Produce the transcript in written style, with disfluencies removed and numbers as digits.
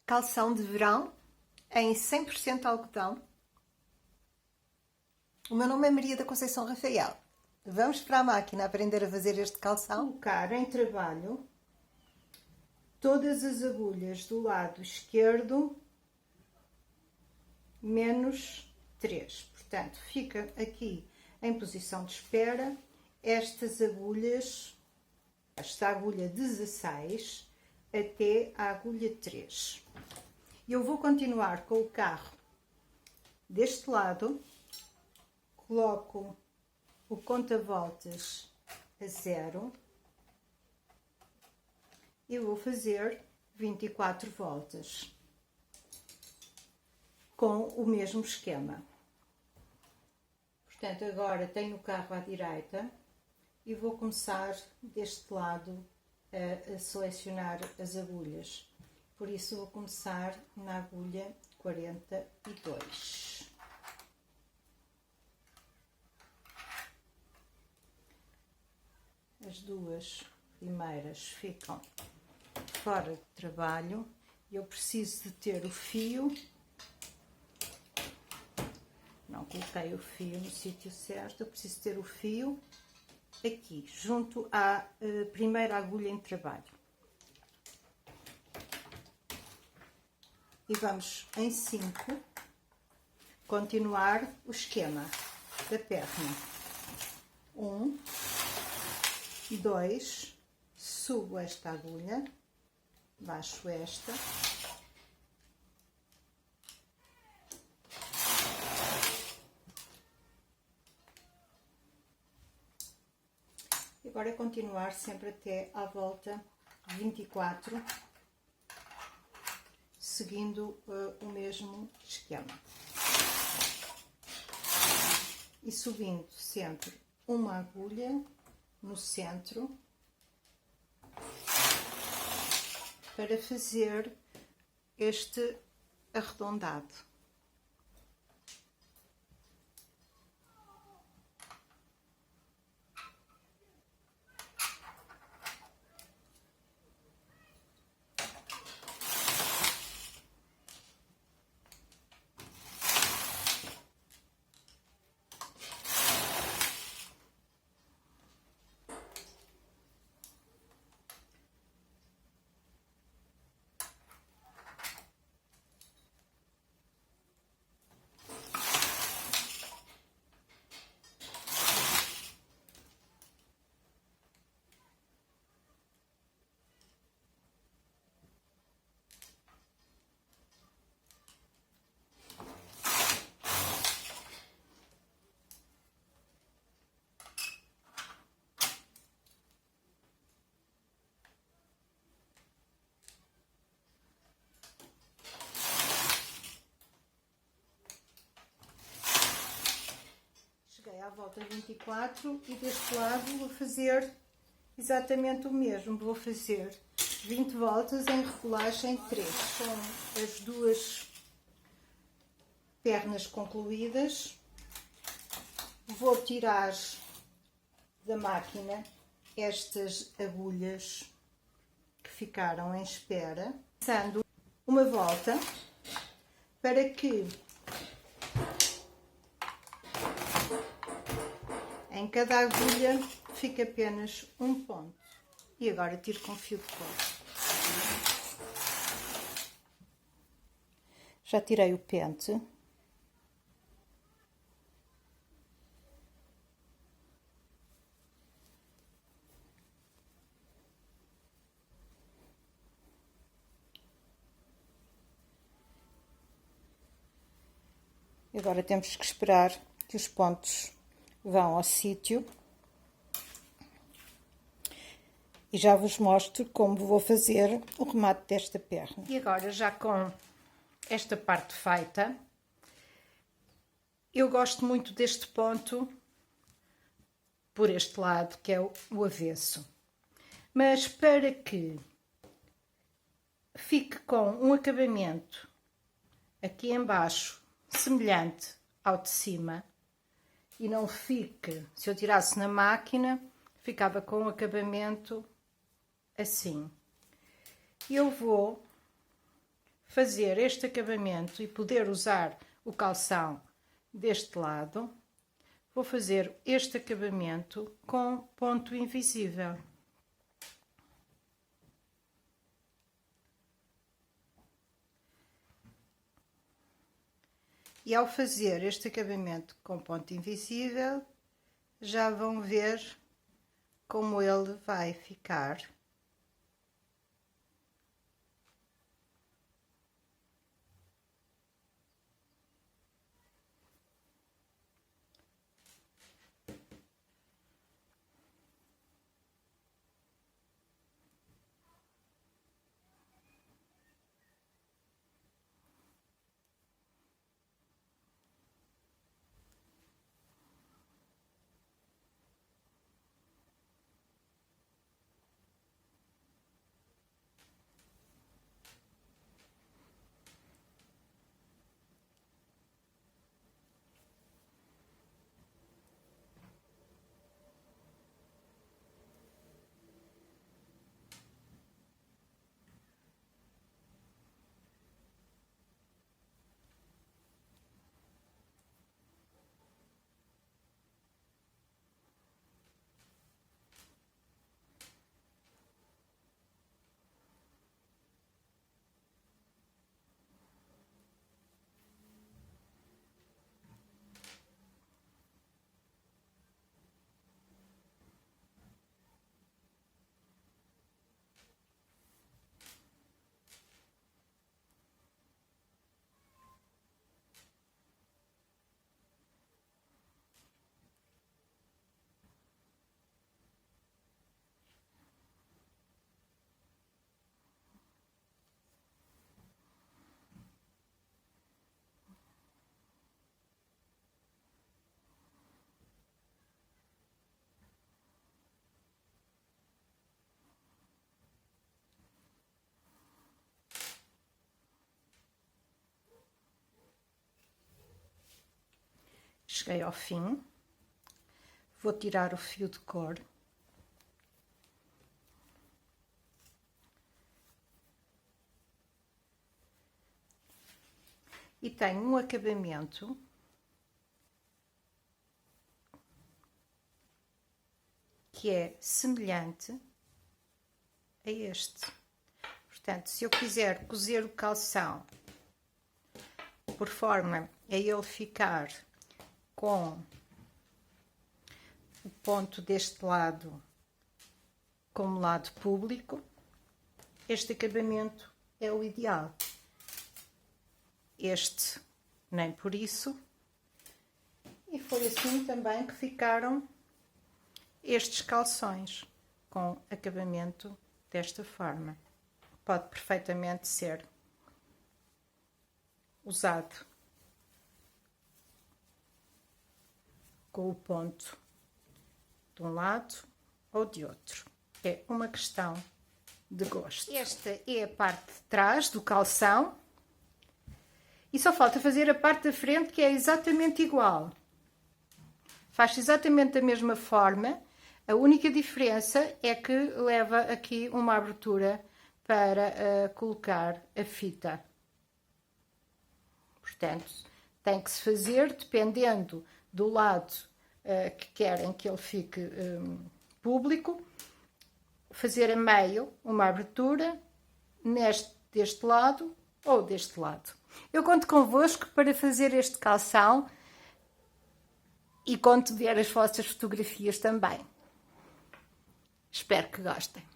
calção de verão em 100% algodão. O meu nome é Maria da Conceição Rafael. Vamos para a máquina aprender a fazer este calção. Colocar em trabalho todas as agulhas do lado esquerdo menos 3. Portanto, fica aqui em posição de espera estas agulhas, esta agulha 16 até a agulha 3. Eu vou continuar com o carro deste lado, coloco o conta-voltas a 0 e vou fazer 24 voltas com o mesmo esquema. Portanto, agora tenho o carro à direita e vou começar deste lado a selecionar as agulhas. Por isso, vou começar na agulha 42. As duas primeiras ficam fora de trabalho. Eu preciso de ter o fio. Não coloquei o fio no sítio certo. Eu preciso ter o fio aqui, junto à primeira agulha em trabalho. E vamos em 5 continuar o esquema da perna. 1, 2, subo esta agulha, baixo esta, e agora é continuar sempre até à volta 24, seguindo o mesmo esquema e subindo sempre uma agulha no centro para fazer este arredondado. À volta 24 e deste lado vou fazer exatamente o mesmo. Vou fazer 20 voltas em regulagem 3, com as duas pernas concluídas. Vou tirar da máquina estas agulhas que ficaram em espera, passando uma volta para que em cada agulha fica apenas um ponto. E agora tiro com fio de couro. Já tirei o pente. E agora temos que esperar que os pontos vão ao sítio e já vos mostro como vou fazer o remate desta perna. E agora, já com esta parte feita, eu gosto muito deste ponto por este lado, que é o avesso, mas para que fique com um acabamento aqui embaixo semelhante ao de cima, e não fique, se eu tirasse na máquina, ficava com um acabamento assim. Eu vou fazer este acabamento e poder usar o calção deste lado, vou fazer este acabamento com ponto invisível. E ao fazer este acabamento com ponto invisível, já vão ver como ele vai ficar. Cheguei ao fim, vou tirar o fio de cor. E tenho um acabamento que é semelhante a este. Portanto, se eu quiser cozer o calção por forma a ele ficar com o ponto deste lado como lado público, este acabamento é o ideal. Este nem por isso. E foi assim também que ficaram estes calções, com acabamento desta forma. Pode perfeitamente ser usado com o ponto de um lado ou de outro. É uma questão de gosto. Esta é a parte de trás do calção. E só falta fazer a parte da frente, que é exatamente igual. Faz exatamente da mesma forma. A única diferença é que leva aqui uma abertura para colocar a fita. Portanto, tem que se fazer dependendo do lado que querem que ele fique público, fazer a meio uma abertura deste lado ou deste lado. Eu conto convosco para fazer este calção e conto ver as vossas fotografias também. Espero que gostem.